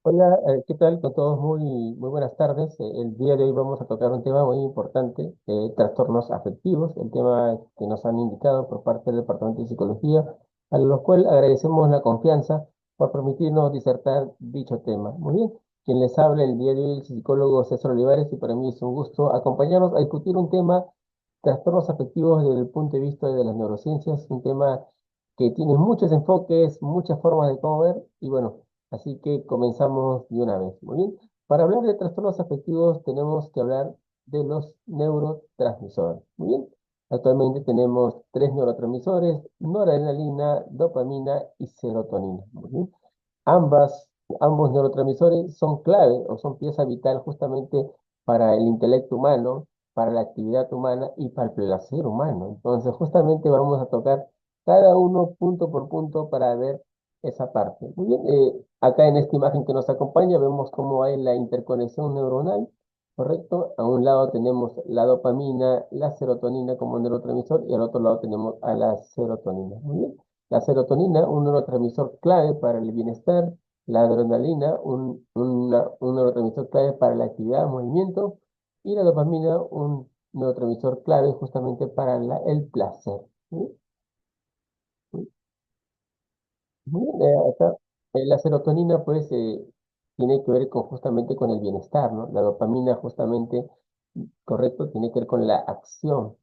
Hola, ¿qué tal con todos? Muy buenas tardes. El día de hoy vamos a tocar un tema muy importante, trastornos afectivos, el tema que nos han indicado por parte del Departamento de Psicología, a lo cual agradecemos la confianza por permitirnos disertar dicho tema. Muy bien, quien les habla el día de hoy es el psicólogo César Olivares y para mí es un gusto acompañarnos a discutir un tema, trastornos afectivos desde el punto de vista de las neurociencias, un tema que tiene muchos enfoques, muchas formas de cómo ver y bueno. Así que comenzamos de una vez. Muy bien. Para hablar de trastornos afectivos tenemos que hablar de los neurotransmisores. Muy bien. Actualmente tenemos tres neurotransmisores, noradrenalina, dopamina y serotonina. Muy bien. Ambas, ambos neurotransmisores son clave o son pieza vital justamente para el intelecto humano, para la actividad humana y para el placer humano. Entonces, justamente vamos a tocar cada uno punto por punto para ver esa parte. Muy bien, acá en esta imagen que nos acompaña vemos cómo hay la interconexión neuronal, ¿correcto? A un lado tenemos la dopamina, la serotonina como neurotransmisor y al otro lado tenemos a la serotonina. Muy bien. La serotonina, un neurotransmisor clave para el bienestar, la adrenalina, un neurotransmisor clave para la actividad, movimiento, y la dopamina, un neurotransmisor clave justamente para el placer. ¿Sí? Muy bien, acá, la serotonina, pues, tiene que ver justamente con el bienestar, ¿no? La dopamina, justamente, correcto, tiene que ver con la acción.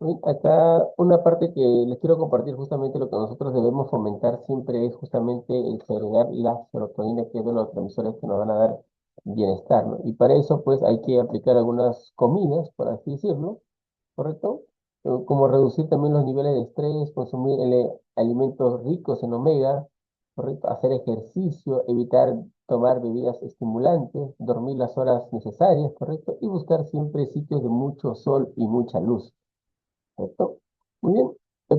Muy bien, acá, una parte que les quiero compartir, justamente lo que nosotros debemos fomentar siempre es justamente el segregar la serotonina, que es de los transmisores que nos van a dar bienestar, ¿no? Y para eso, pues, hay que aplicar algunas comidas, por así decirlo, ¿correcto? Como reducir también los niveles de estrés, consumir alimentos ricos en omega, ¿correcto? Hacer ejercicio, evitar tomar bebidas estimulantes, dormir las horas necesarias, ¿correcto? Y buscar siempre sitios de mucho sol y mucha luz, ¿correcto? Muy bien.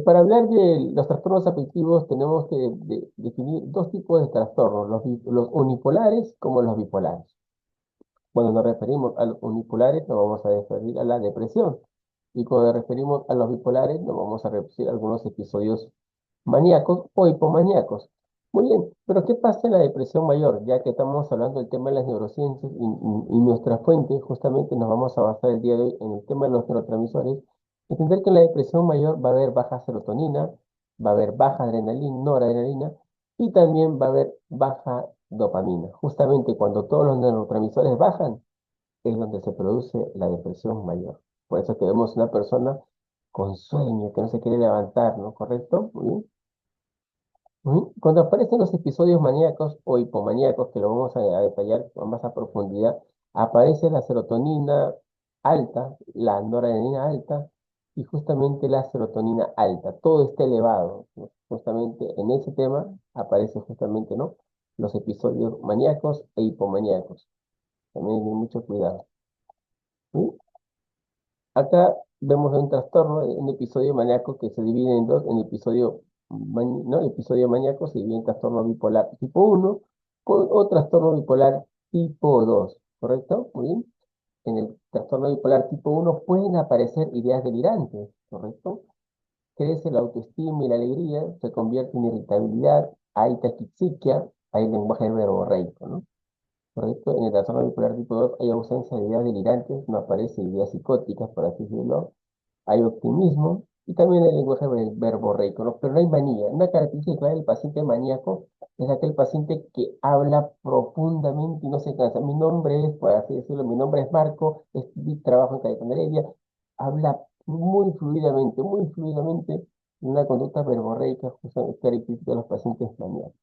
Para hablar de los trastornos afectivos tenemos que definir dos tipos de trastornos, los unipolares como los bipolares. Cuando nos referimos a los unipolares, nos vamos a referir a la depresión. Y cuando nos referimos a los bipolares, nos vamos a referir a algunos episodios maníacos o hipomaníacos. Muy bien, pero ¿qué pasa en la depresión mayor? Ya que estamos hablando del tema de las neurociencias y nuestra fuente, justamente nos vamos a basar el día de hoy en el tema de los neurotransmisores, entender que en la depresión mayor va a haber baja serotonina, va a haber baja adrenalina, noradrenalina, y también va a haber baja dopamina. Justamente cuando todos los neurotransmisores bajan, es donde se produce la depresión mayor. Por eso que vemos una persona con sueño, que no se quiere levantar, ¿no? ¿Correcto? Muy bien. Muy bien. Cuando aparecen los episodios maníacos o hipomaníacos, que lo vamos a detallar con más a profundidad, aparece la serotonina alta, la noradrenalina alta y justamente la serotonina alta. Todo está elevado, ¿no? Justamente en ese tema aparece justamente, ¿no? Los episodios maníacos e hipomaníacos. También hay mucho cuidado. ¿Sí? Acá vemos un trastorno, un episodio maníaco que se divide en dos, en episodio, ¿no? Episodio maníaco se divide en trastorno bipolar tipo uno o trastorno bipolar tipo 2, ¿correcto? Muy bien. En el trastorno bipolar tipo uno pueden aparecer ideas delirantes, ¿correcto? Crece la autoestima y la alegría, se convierte en irritabilidad, hay taquixiquia, hay lenguaje verborreico, ¿no? ¿Correcto? En el trastorno bipolar tipo 2 hay ausencia de ideas delirantes, no aparecen ideas psicóticas, por así decirlo, hay optimismo y también el lenguaje verborreico, ¿no? Pero no hay manía. Una característica clave del paciente maníaco es aquel paciente que habla profundamente y no se cansa. Mi nombre es, por así decirlo, mi nombre es Marco, trabajo en Cayetano Heredia, habla muy fluidamente, una conducta verborreica justamente característica de los pacientes maníacos.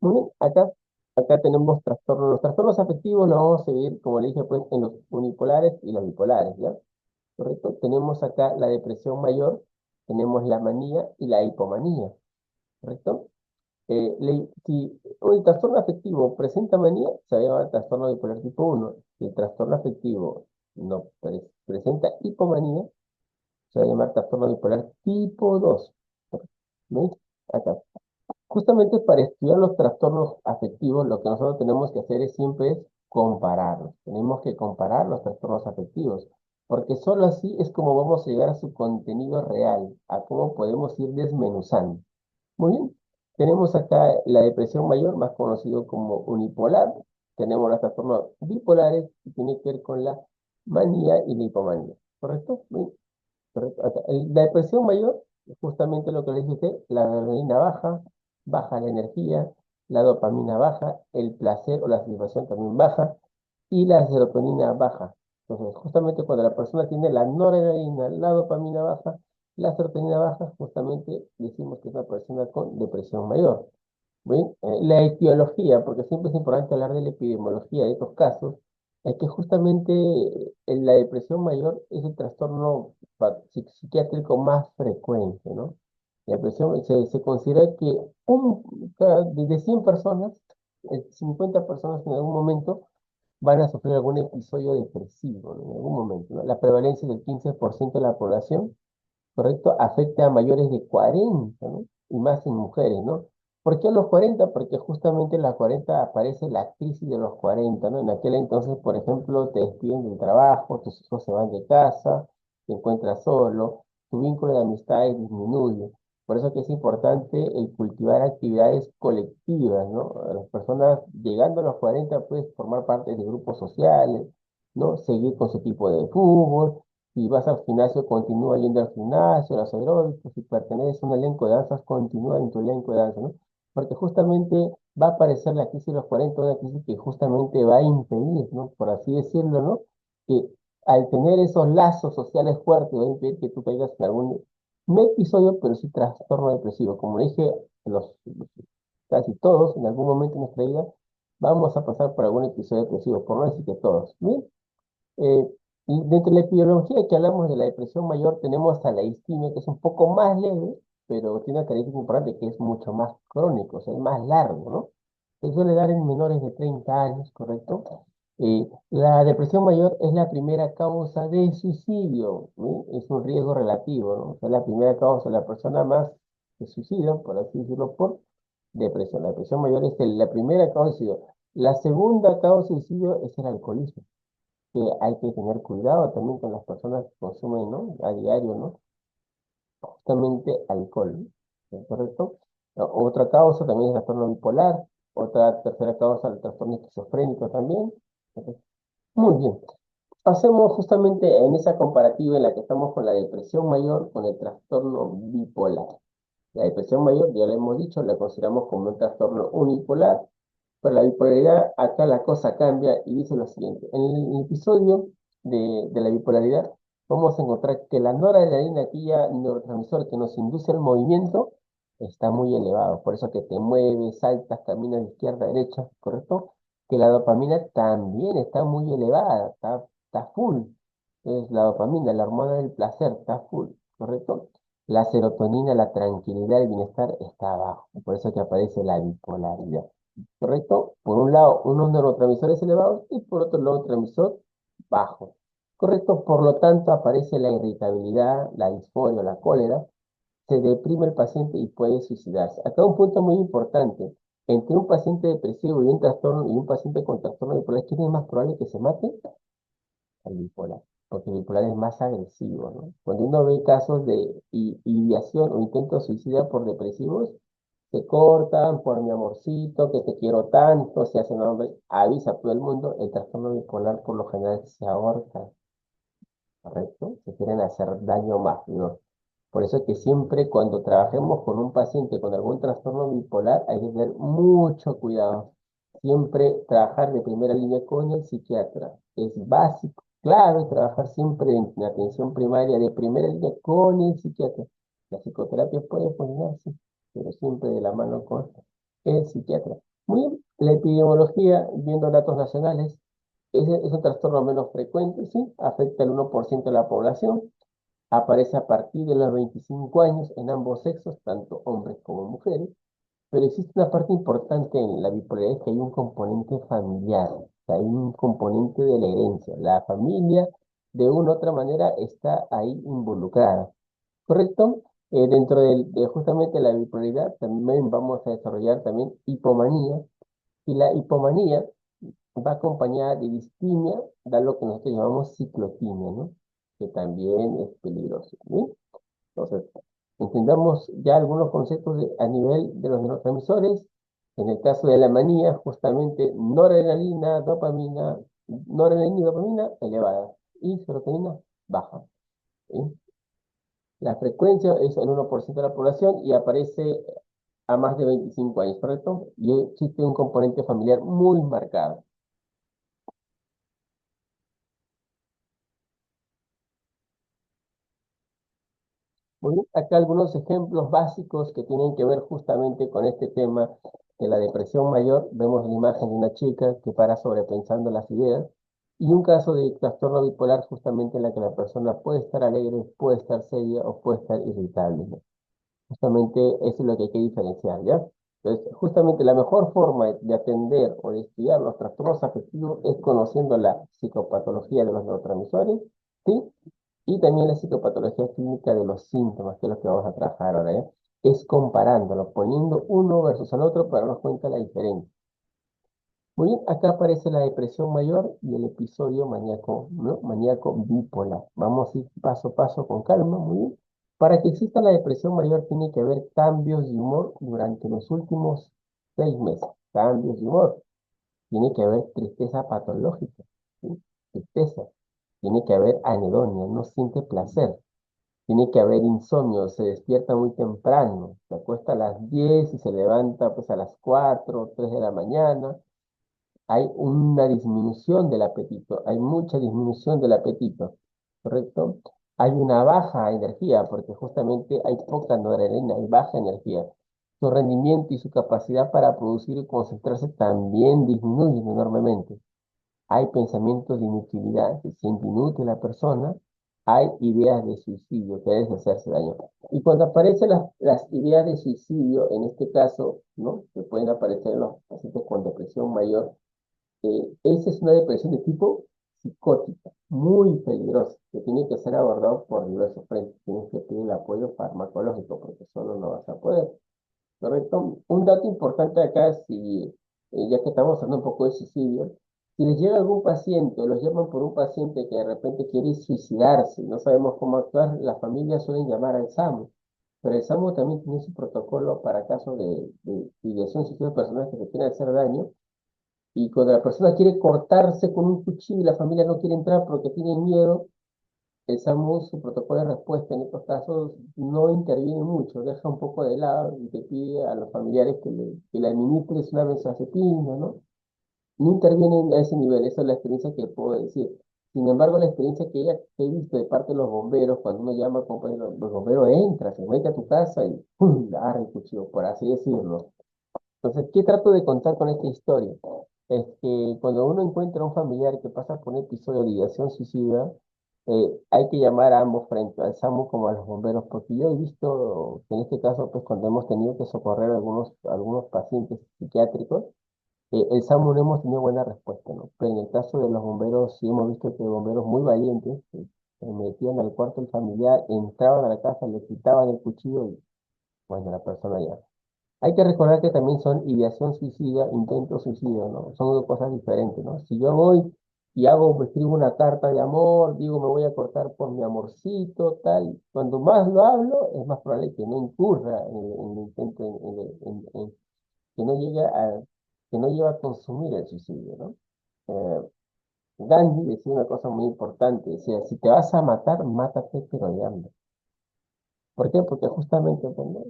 Muy bien, acá tenemos trastornos. Los trastornos afectivos los vamos a seguir, como le dije, pues, en los unipolares y los bipolares, ¿ya? ¿Correcto? Tenemos acá la depresión mayor, tenemos la manía y la hipomanía, ¿correcto? Si el trastorno afectivo presenta manía, se va a llamar trastorno bipolar tipo uno. Si el trastorno afectivo no presenta hipomanía, se va a llamar trastorno bipolar tipo 2. ¿Veis? Acá. Justamente para estudiar los trastornos afectivos, lo que nosotros tenemos que hacer es siempre es compararlos. Tenemos que comparar los trastornos afectivos, porque solo así es como vamos a llegar a su contenido real, a cómo podemos ir desmenuzando. Muy bien. Tenemos acá la depresión mayor, más conocido como unipolar. Tenemos los trastornos bipolares, que tiene que ver con la manía y la hipomanía. ¿Correcto? Bien, correcto. La depresión mayor, es justamente lo que le dije a usted, la adrenalina baja, baja la energía, la dopamina baja, el placer o la satisfacción también baja, y la serotonina baja. Entonces, justamente cuando la persona tiene la noradrenalina, la dopamina baja, la serotonina baja, justamente decimos que es una persona con depresión mayor. Bien, la etiología, porque siempre es importante hablar de la epidemiología de estos casos, es que justamente en la depresión mayor es el trastorno psiquiátrico más frecuente, ¿no? La depresión se considera que de 100 personas, 50 personas en algún momento van a sufrir algún episodio depresivo, ¿no? En algún momento, ¿no? La prevalencia del 15% de la población, ¿correcto? Afecta a mayores de 40, ¿no? Y más en mujeres, ¿no? ¿Por qué a los 40? Porque justamente a los 40 aparece la crisis de los 40, ¿no? En aquel entonces, por ejemplo, te despiden del trabajo, tus hijos se van de casa, te encuentras solo, tu vínculo de amistades disminuye. Por eso que es importante el cultivar actividades colectivas, ¿no? Las personas llegando a los 40 pueden formar parte de grupos sociales, ¿no? Seguir con su equipo de fútbol. Si vas al gimnasio, continúa yendo al gimnasio, a los aeróbicos. Si perteneces a un elenco de danzas, continúa en tu elenco de danza, ¿no? Porque justamente va a aparecer la crisis de los 40, una crisis que justamente va a impedir, ¿no? Por así decirlo, ¿no? Que al tener esos lazos sociales fuertes, va a impedir que tú caigas en algún, no episodio, pero sí trastorno depresivo. Como dije, casi todos, en algún momento de nuestra vida, vamos a pasar por algún episodio depresivo, por no decir que todos. ¿Bien? Eh, y dentro de la epidemiología que hablamos de la depresión mayor, tenemos a la distimia, que es un poco más leve, pero tiene una característica importante que es mucho más crónico, o sea, es más largo, ¿no? Se suele dar en menores de 30 años, ¿correcto? La depresión mayor es la primera causa de suicidio, ¿no? Es un riesgo relativo, ¿no? O sea, la primera causa, la persona más se suicida, por así decirlo, por depresión. La depresión mayor es la primera causa de suicidio. La segunda causa de suicidio es el alcoholismo, que hay que tener cuidado también con las personas que consumen, ¿no? A diario, ¿no? Justamente alcohol, ¿no? ¿Es correcto? Otra causa también es el trastorno bipolar, otra tercera causa el trastorno esquizofrénico también. ¿Ok? Muy bien. Pasemos justamente en esa comparativa en la que estamos con la depresión mayor con el trastorno bipolar. La depresión mayor, ya lo hemos dicho, la consideramos como un trastorno unipolar, pero la bipolaridad, acá la cosa cambia y dice lo siguiente. En el episodio de la bipolaridad, vamos a encontrar que la noradrenalina, aquella neurotransmisor que nos induce al movimiento, está muy elevado. Por eso que te mueves, saltas, caminas de izquierda a derecha, ¿correcto? Que la dopamina también está muy elevada, está full. Entonces, la dopamina, la hormona del placer, está full, ¿correcto? La serotonina, la tranquilidad, el bienestar está abajo. Por eso que aparece la bipolaridad. ¿Correcto? Por un lado, unos neurotransmisores elevados y por otro, neurotransmisor bajo. ¿Correcto? Por lo tanto, aparece la irritabilidad, la disforia, la cólera, se deprime el paciente y puede suicidarse. Acá un punto muy importante. Entre un paciente depresivo y un trastorno y un paciente con trastorno bipolar, ¿quién es más probable que se mate? El bipolar, porque el bipolar es más agresivo, ¿no? Cuando uno ve casos de ideación o intentos suicida por depresivos, se cortan por mi amorcito, que te quiero tanto, se hacen hombres, avisa a todo el mundo, el trastorno bipolar por lo general se ahorca, ¿correcto? Se quieren hacer daño más, ¿no? Por eso es que siempre cuando trabajemos con un paciente con algún trastorno bipolar hay que tener mucho cuidado. Siempre trabajar de primera línea con el psiquiatra. Es básico, claro, trabajar siempre en atención primaria de primera línea con el psiquiatra. La psicoterapia puede funcionar, sí, pero siempre de la mano con el psiquiatra. Muy bien, la epidemiología, viendo datos nacionales, es un trastorno menos frecuente, sí, afecta al 1% de la población. Aparece a partir de los 25 años en ambos sexos, tanto hombres como mujeres, pero existe una parte importante en la bipolaridad, es que hay un componente familiar, o sea, hay un componente de la herencia. La familia, de una u otra manera, está ahí involucrada, ¿correcto? Dentro de justamente la bipolaridad también vamos a desarrollar también hipomanía, y la hipomanía va acompañada de distimia, da lo que nosotros llamamos ciclotimia, ¿no? Que también es peligroso, ¿sí? Entonces, Entendamos ya algunos conceptos a nivel de los neurotransmisores. En el caso de la manía, justamente noradrenalina y dopamina elevadas y serotonina baja. ¿Sí? La frecuencia es el 1% de la población y aparece a más de 25 años, ¿correcto? Y existe un componente familiar muy marcado. Muy bien, acá algunos ejemplos básicos que tienen que ver justamente con este tema de la depresión mayor. Vemos la imagen de una chica que para sobrepensando las ideas y un caso de trastorno bipolar justamente en la que la persona puede estar alegre, puede estar seria o puede estar irritable, ¿no? Justamente eso es lo que hay que diferenciar, ¿ya? Entonces, justamente la mejor forma de atender o de estudiar los trastornos afectivos es conociendo la psicopatología de los neurotransmisores, ¿sí? Y también la psicopatología clínica de los síntomas, que es lo que vamos a trabajar ahora, ¿ya? Es comparándolo, poniendo uno versus el otro para darnos cuenta de la diferencia. Muy bien, acá aparece la depresión mayor y el episodio maníaco, ¿no? Maníaco bipolar. Vamos a ir paso a paso con calma, muy bien. Para que exista la depresión mayor tiene que haber cambios de humor durante los últimos 6 meses. Cambios de humor. Tiene que haber tristeza patológica, ¿sí? Tristeza. Tiene que haber anedonia, no siente placer. Tiene que haber insomnio, se despierta muy temprano, se acuesta a las 10 y se levanta pues a las 4 o 3 de la mañana. Hay una disminución del apetito, hay mucha disminución del apetito, ¿correcto? Hay una baja energía, porque justamente hay poca noradrenalina, hay baja energía. Su rendimiento y su capacidad para producir y concentrarse también disminuyen enormemente. Hay pensamientos de inutilidad, se siente inútil la persona. Hay ideas de suicidio, que es hacerse daño. Y cuando aparecen las ideas de suicidio, en este caso, ¿no? Que pueden aparecer en los pacientes con depresión mayor, esa es una depresión de tipo psicótica, muy peligrosa, que tiene que ser abordado por diversos frentes. Tienes que pedir el apoyo farmacológico, porque solo no vas a poder. ¿Correcto? Un dato importante acá, si, ya que estamos hablando un poco de suicidio, si les llega algún paciente, o los llaman por un paciente que de repente quiere suicidarse, y no sabemos cómo actuar, las familias suelen llamar al SAMU. Pero el SAMU también tiene su protocolo para casos de ideación suicida de personas que se quieren hacer daño. Y cuando la persona quiere cortarse con un cuchillo y la familia no quiere entrar porque tiene miedo, el SAMU, su protocolo de respuesta en estos casos no interviene mucho, deja un poco de lado y te pide a los familiares que le administres una benzodiazepina, ¿no? No intervienen a ese nivel, esa es la experiencia que puedo decir. Sin embargo, la experiencia que he visto de parte de los bomberos, cuando uno llama, compañero, los bomberos entran, se mete a tu casa y ¡pum!, agarra el cuchillo, por así decirlo. Entonces, ¿qué trato de contar con esta historia? Es que cuando uno encuentra a un familiar que pasa por un episodio de ideación suicida, hay que llamar a ambos frentes, al SAMU como a los bomberos, porque yo he visto que en este caso, pues cuando hemos tenido que socorrer a algunos pacientes psiquiátricos, el SAMU no hemos tenido buena respuesta, ¿no? Pero en el caso de los bomberos, sí hemos visto que bomberos muy valientes se metían al cuarto del familiar, entraban a la casa, le quitaban el cuchillo y, bueno, la persona ya. Hay que recordar que también son ideación suicida, intento suicida, ¿no? Son dos cosas diferentes, ¿no? Si yo voy y escribo una carta de amor, digo me voy a cortar por mi amorcito, tal, cuando más lo hablo, es más probable que no incurra en el intento, que no llegue que no llegue a consumir el suicidio, ¿no? Eh, Gandhi decía una cosa muy importante, decía, si te vas a matar, mátate pero de hambre. ¿Por qué? Porque justamente bueno,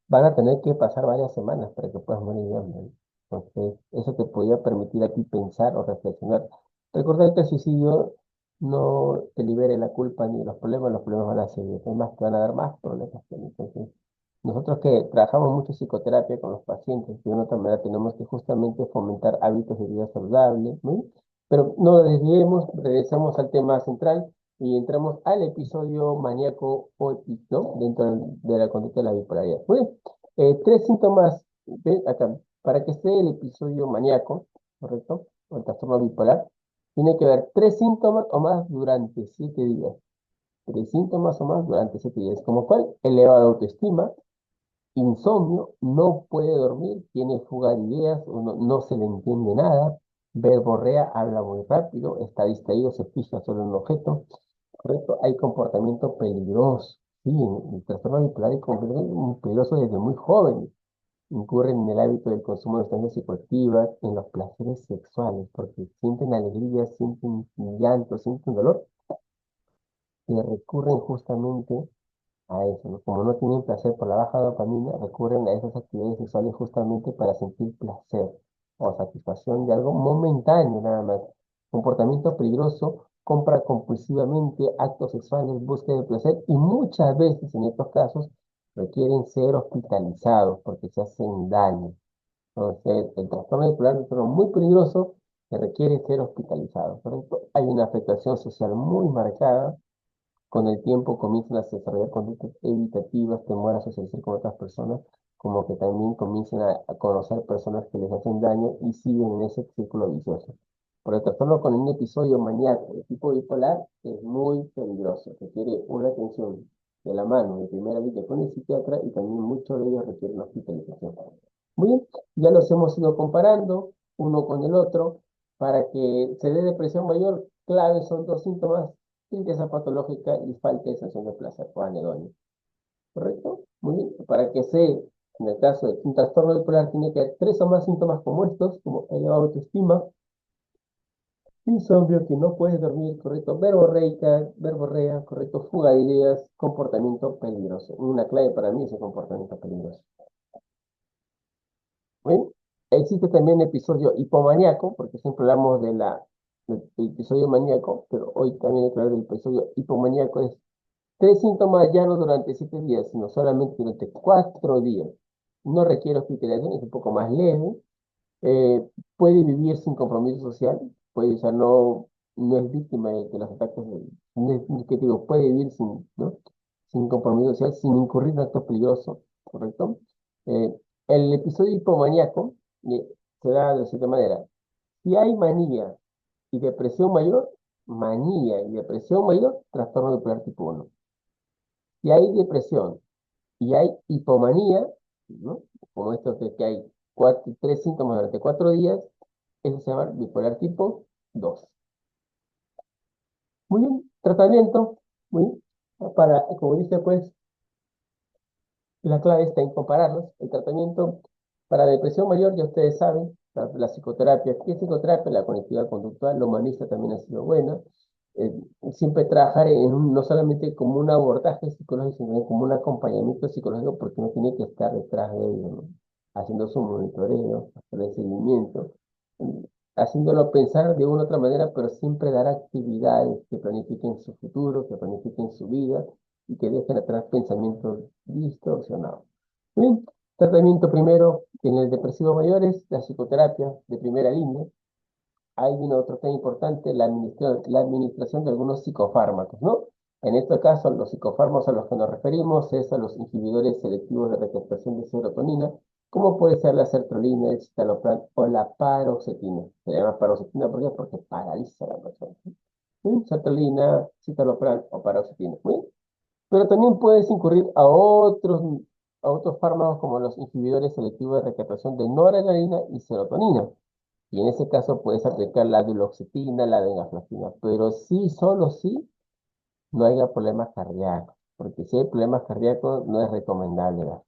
van a tener que pasar varias semanas para que puedas morir de hambre, ¿no? Entonces, eso te podría permitir a ti pensar o reflexionar. Recordar que el suicidio no te libere la culpa ni los problemas van a seguir. Además, te van a dar más problemas. Entonces, nosotros que trabajamos mucho psicoterapia con los pacientes, de una otra manera tenemos que justamente fomentar hábitos de vida saludable, ¿no? Pero no nos desviemos, regresamos al tema central y entramos al episodio maníaco o ¿no? Dentro de la conducta de la bipolaridad. Muy bien, tres síntomas, ¿ve? Acá, para que esté el episodio maníaco, ¿correcto? O el trastorno bipolar, tiene que haber tres síntomas o más durante 7 días. Tres síntomas o más durante 7 días. Como cuál, elevada autoestima, insomnio, no puede dormir, tiene fuga de ideas, no se le entiende nada, verborrea, habla muy rápido, está distraído, se fija sobre un objeto, ¿correcto? Hay comportamiento peligroso, Sí, el trastorno bipolar es completamente peligroso desde muy joven. Incurren en el hábito del consumo de sustancias psicoactivas, en los placeres sexuales, porque sienten alegría, sienten llanto, sienten dolor, y recurren justamente a eso, ¿no? Como no tienen placer por la baja dopamina, recurren a esas actividades sexuales justamente para sentir placer o satisfacción de algo momentáneo nada más. Comportamiento peligroso, compra compulsivamente actos sexuales, búsqueda de placer y muchas veces en estos casos requieren ser hospitalizados porque se hacen daño. Entonces, el trastorno bipolar es un trastorno muy peligroso que requiere ser hospitalizado. Por ejemplo, hay una afectación social muy marcada. Con el tiempo comienzan a desarrollar conductas evitativas, temor a socializar con otras personas, como que también comienzan a conocer personas que les hacen daño y siguen en ese círculo vicioso. Por el trastorno con un episodio maníaco de tipo bipolar es muy peligroso, requiere una atención de la mano de primera línea con el psiquiatra y también muchos de ellos requieren hospitalización. Muy bien, ya los hemos ido comparando uno con el otro para que se dé depresión mayor. Clave son dos síntomas: tristeza patológica y falta de sensación de placer o anedonia. ¿Correcto? Muy bien. Para que se, en el caso de un trastorno bipolar, tiene que haber tres o más síntomas como estos, como elevada autoestima, insomnio, que no puedes dormir, correcto, verborrea, correcto, fuga de ideas, comportamiento peligroso. Una clave para mí es el comportamiento peligroso. Bien, existe también el episodio hipomaníaco, porque siempre hablamos del episodio maníaco, pero hoy también hay que hablar del episodio hipomaníaco. Es tres síntomas ya no durante 7 días, sino solamente durante 4 días. No requiere hospitalización, es un poco más leve. eh, Puede vivir sin compromiso social, puede, o sea, no es víctima de los ataques, no es, que digo, puede vivir sin, ¿no? Sin compromiso social, sin incurrir en actos peligrosos, ¿correcto? Eh, el episodio hipomaníaco se da de la siguiente manera. Si hay manía y depresión mayor, trastorno bipolar tipo 1. Si hay depresión y hay hipomanía, ¿no? Como esto que hay tres síntomas durante 4 días, eso se llama bipolar tipo 2. Muy bien, tratamiento, muy bien. Para, como dice, pues, la clave está en compararlos. El tratamiento para depresión mayor, ya ustedes saben, la psicoterapia. ¿Qué es psicoterapia? La cognitiva conductual, la humanista también ha sido buena. Eh, Siempre trabajar no solamente como un abordaje psicológico, sino también como un acompañamiento psicológico, porque uno tiene que estar detrás de ello, ¿no? Haciendo su monitoreo, hacer el seguimiento, mm, haciéndolo pensar de una u otra manera, pero siempre dar actividades que planifiquen su futuro, que planifiquen su vida y que dejen atrás pensamientos distorsionados. Bien, tratamiento primero en el depresivo mayores, la psicoterapia de primera línea. Hay viene otro tema importante, la administración de algunos psicofármacos, ¿no? En este caso, los psicofármacos a los que nos referimos es a los inhibidores selectivos de recaptación de serotonina, como puede ser la sertralina, el citalopram o la paroxetina. Se llama paroxetina ¿por qué? Porque paraliza a la persona. ¿Sí? Sertralina, citalopram o paroxetina. ¿Sí? Pero también puedes incurrir a otros fármacos como los inhibidores selectivos de recaptación de noradrenalina y serotonina. Y en ese caso puedes aplicar la duloxetina, la venlafaxina, pero sí, solo sí, no haya problemas cardíacos, porque si hay problemas cardíacos no es recomendable dar.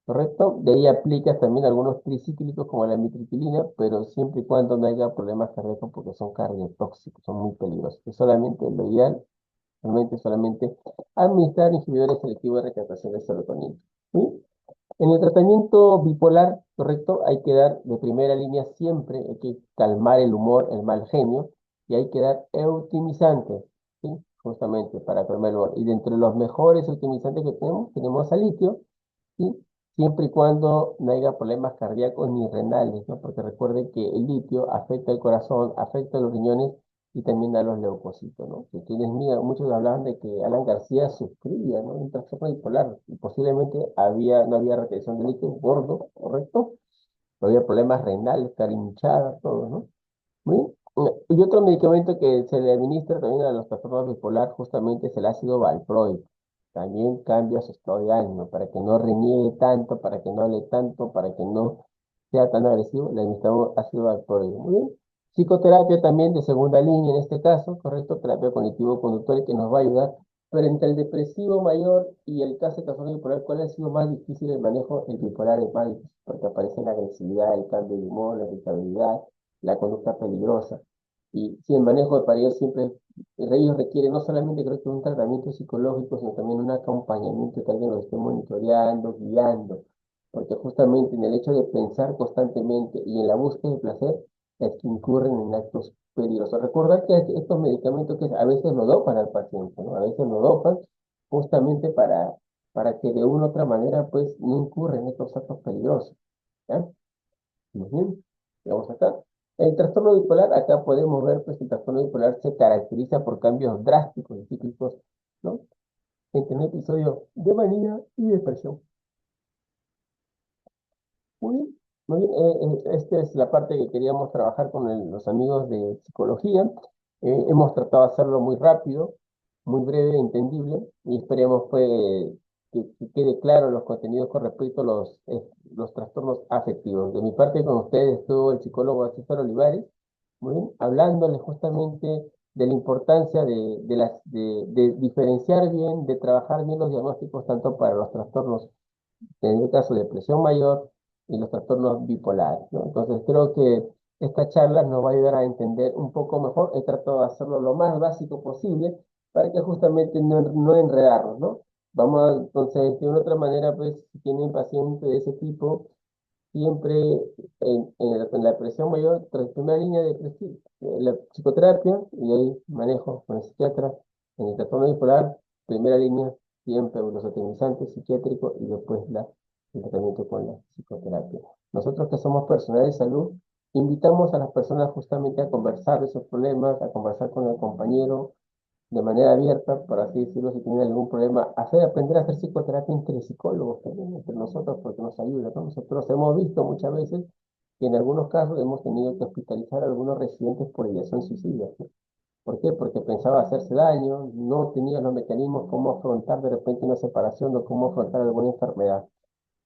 ¿Correcto? De ahí aplicas también algunos tricíclicos como la mitriptilina, pero siempre y cuando no haya problemas cardíacos porque son cardiotóxicos, son muy peligrosos. Es solamente lo ideal realmente solamente administrar inhibidores selectivos de recaptación de serotonina. ¿Sí? En el tratamiento bipolar, correcto, hay que dar de primera línea siempre, hay que calmar el humor, el mal genio, y hay que dar eutimizantes, ¿sí? Justamente para calmar el humor. Y de entre los mejores eutimizantes que tenemos al litio, ¿sí? Siempre y cuando no haya problemas cardíacos ni renales, ¿no? Porque recuerden que el litio afecta el corazón, afecta los riñones y también a los leucocitos, ¿no? Si tienes miedo, muchos hablaban de que Alan García sufría, ¿no? Un trastorno bipolar y posiblemente no había retención de líquido gordo, ¿correcto? No había problemas renales, carinchada, todo, ¿no? Muy bien. Y otro medicamento que se le administra también a los trastornos bipolar justamente es el ácido valproico. También cambia su estado de ánimo para que no reniegue tanto, para que no hable tanto, para que no sea tan agresivo. Le administramos ácido valproico. Muy bien. Psicoterapia también de segunda línea en este caso, correcto, terapia cognitivo-conductual que nos va a ayudar Pero entre el depresivo mayor y el caso de trastorno bipolar, ¿cuál ha sido más difícil el manejo? El bipolar es más difícil porque aparece la agresividad, el cambio de humor, la irritabilidad, la conducta peligrosa. Y si el manejo para ellos siempre, ellos requiere no solamente creo que un tratamiento psicológico, sino también un acompañamiento que alguien los esté monitoreando, guiando. Porque justamente en el hecho de pensar constantemente y en la búsqueda de placer, es que incurren en actos peligrosos. Recordar que estos medicamentos que a veces lo dopan al paciente, ¿no? A veces lo dopan justamente para que de una u otra manera pues no incurren en estos actos peligrosos. ¿Ya? Muy bien. Vamos acá. El trastorno bipolar, acá podemos ver pues el trastorno bipolar se caracteriza por cambios drásticos y cíclicos, ¿no? Entre un episodio de manía y depresión. Muy bien, muy bien. Esta es la parte que queríamos trabajar con los amigos de psicología. Hemos tratado de hacerlo muy rápido, muy breve, entendible, y esperemos pues, que quede claro los contenidos con respecto a los trastornos afectivos. De mi parte, con ustedes estuvo el psicólogo César Olivares, muy bien, hablándoles justamente de la importancia de diferenciar bien, de trabajar bien los diagnósticos, tanto para los trastornos en el caso de depresión mayor y los trastornos bipolares, ¿no? Entonces creo que esta charla nos va a ayudar a entender un poco mejor. He tratado de hacerlo lo más básico posible para que justamente no enredarnos, ¿no? Entonces, de una otra manera, pues, si tienen pacientes de ese tipo, siempre en la depresión mayor, primera línea de la psicoterapia y ahí manejo con el psiquiatra. En el trastorno bipolar, primera línea, siempre los atenizantes psiquiátricos y después el tratamiento con la psicoterapia. Nosotros que somos personal de salud, invitamos a las personas justamente a conversar de esos problemas, a conversar con el compañero, de manera abierta, por así decirlo, si tienen algún problema, aprender a hacer psicoterapia entre psicólogos también, entre nosotros, porque nos ayuda, ¿no? Nosotros hemos visto muchas veces que en algunos casos hemos tenido que hospitalizar a algunos residentes por ideación suicida, ¿no? ¿Por qué? Porque pensaba hacerse daño, no tenía los mecanismos cómo afrontar de repente una separación o cómo afrontar alguna enfermedad.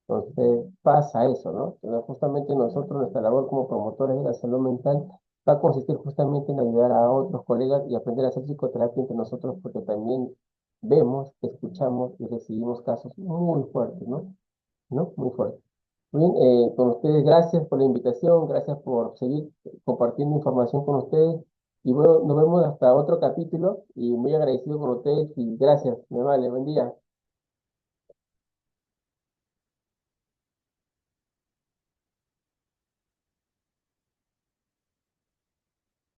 Entonces pasa eso, ¿no? Entonces, justamente nosotros, nuestra labor como promotores de la salud mental va a consistir justamente en ayudar a otros colegas y aprender a hacer psicoterapia entre nosotros porque también vemos, escuchamos y recibimos casos muy fuertes, ¿no? ¿No? Muy fuertes. Muy bien, con ustedes, gracias por la invitación, gracias por seguir compartiendo información con ustedes y bueno, nos vemos hasta otro capítulo y muy agradecido con ustedes y gracias, me vale, buen día.